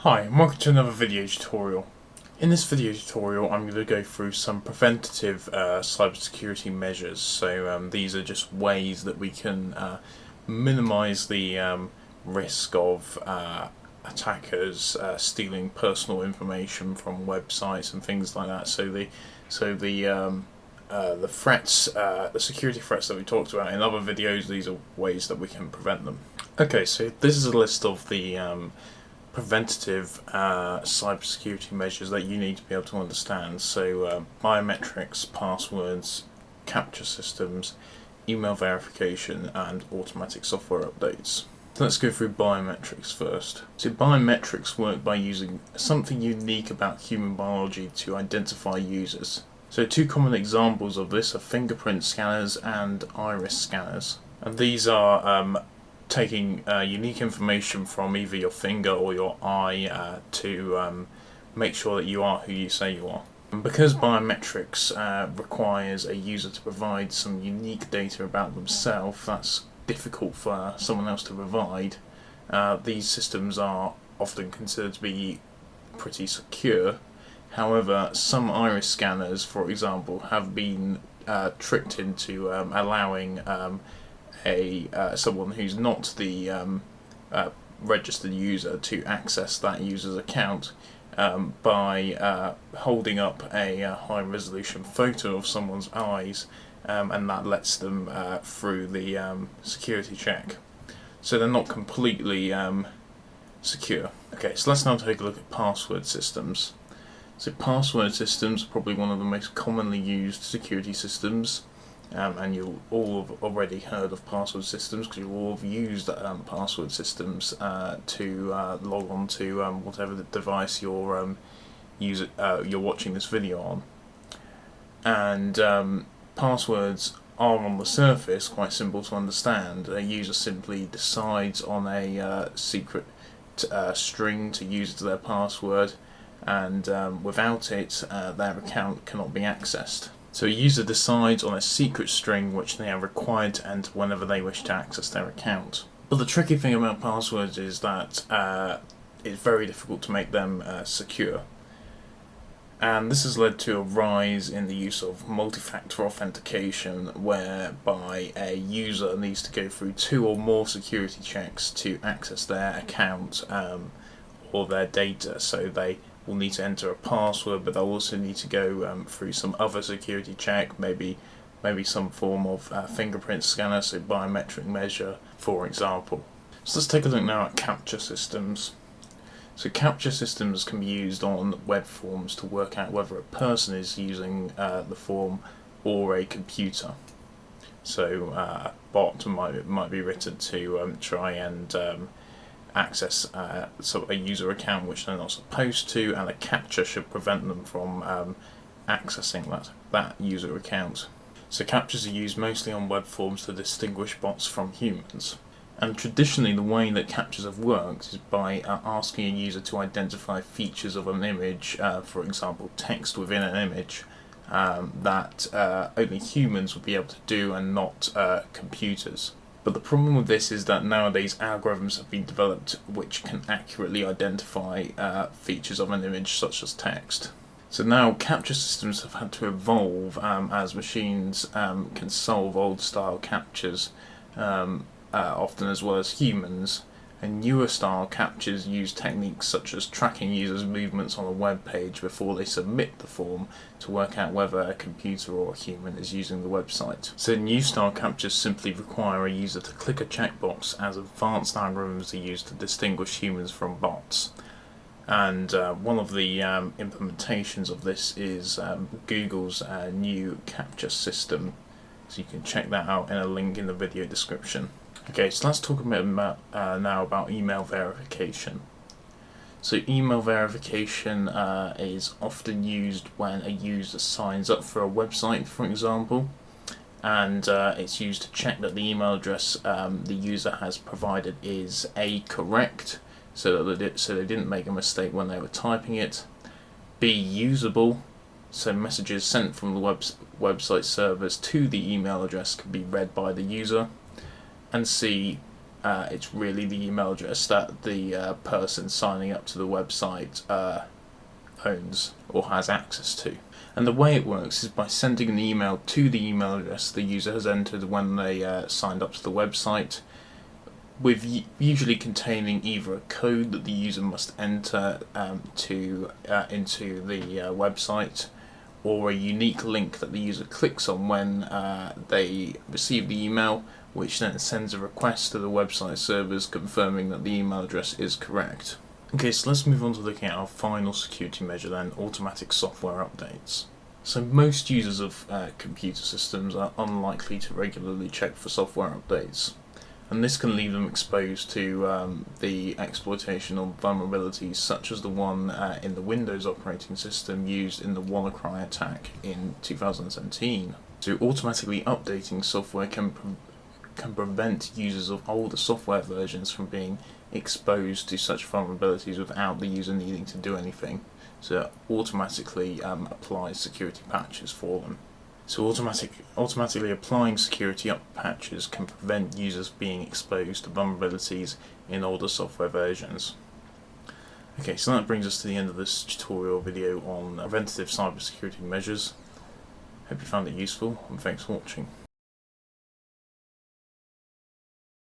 Hi, and welcome to another video tutorial. In this video tutorial I'm going to go through some preventative cybersecurity measures. So these are just ways that we can minimise the risk of attackers stealing personal information from websites and things like that. The threats, the security threats that we talked about in other videos, these are ways that we can prevent them. Okay, so this is a list of the preventative cybersecurity measures that you need to be able to understand. So biometrics, passwords, capture systems, email verification, and automatic software updates. So let's go through biometrics first. So biometrics work by using something unique about human biology to identify users. So two common examples of this are fingerprint scanners and iris scanners. And these are taking unique information from either your finger or your eye to make sure that you are who you say you are. And because biometrics requires a user to provide some unique data about themselves that's difficult for someone else to provide, these systems are often considered to be pretty secure. However, some iris scanners, for example, have been tricked into allowing someone who's not the registered user to access that user's account by holding up a high-resolution photo of someone's eyes, and that lets them through the security check. So they're not completely secure. Okay, so let's now take a look at password systems. So password systems are probably one of the most commonly used security systems. And you'll all have already heard of password systems because you'll all have used password systems to log on to whatever the device you're watching this video on. And passwords are on the surface quite simple to understand. A user simply decides on a secret string to use as their password, and without it their account cannot be accessed. So a user decides on a secret string which they are required to enter whenever they wish to access their account. But the tricky thing about passwords is that it's very difficult to make them secure. And this has led to a rise in the use of multi-factor authentication, whereby a user needs to go through 2 or more security checks to access their account or their data. So they will need to enter a password, but they'll also need to go through some other security check, maybe some form of fingerprint scanner, so biometric measure, for example. So let's take a look now at capture systems. So capture systems can be used on web forms to work out whether a person is using the form or a computer. So a bot might be written to try and access a user account which they're not supposed to, and a capture should prevent them from accessing that user account. So captures are used mostly on web forms to distinguish bots from humans. And traditionally the way that captures have worked is by asking a user to identify features of an image, for example text within an image, that only humans would be able to do and not computers. But the problem with this is that nowadays algorithms have been developed which can accurately identify features of an image such as text. So now capture systems have had to evolve as machines can solve old style captures often as well as humans, and newer style captures use techniques such as tracking users' movements on a web page before they submit the form to work out whether a computer or a human is using the website. So new style captures simply require a user to click a checkbox, as advanced algorithms are used to distinguish humans from bots. And one of the implementations of this is Google's new capture system, so you can check that out in a link in the video description. Okay, so let's talk a bit about, now about email verification. So email verification is often used when a user signs up for a website, for example, and it's used to check that the email address the user has provided is A, correct, so that they didn't make a mistake when they were typing it, B, usable, so messages sent from the website servers to the email address can be read by the user, and C, it's really the email address that the person signing up to the website owns or has access to. And the way it works is by sending an email to the email address the user has entered when they signed up to the website, with usually containing either a code that the user must enter into the website, or a unique link that the user clicks on when they receive the email, which then sends a request to the website servers confirming that the email address is correct. Okay, so let's move on to looking at our final security measure then, automatic software updates. So most users of computer systems are unlikely to regularly check for software updates, and this can leave them exposed to the exploitation of vulnerabilities such as the one in the Windows operating system used in the WannaCry attack in 2017. So automatically updating software can prevent users of older software versions from being exposed to such vulnerabilities without the user needing to do anything. So it automatically applies security patches for them. So automatically applying security patches can prevent users being exposed to vulnerabilities in older software versions. Okay, so that brings us to the end of this tutorial video on preventative cybersecurity measures. Hope you found it useful, and thanks for watching.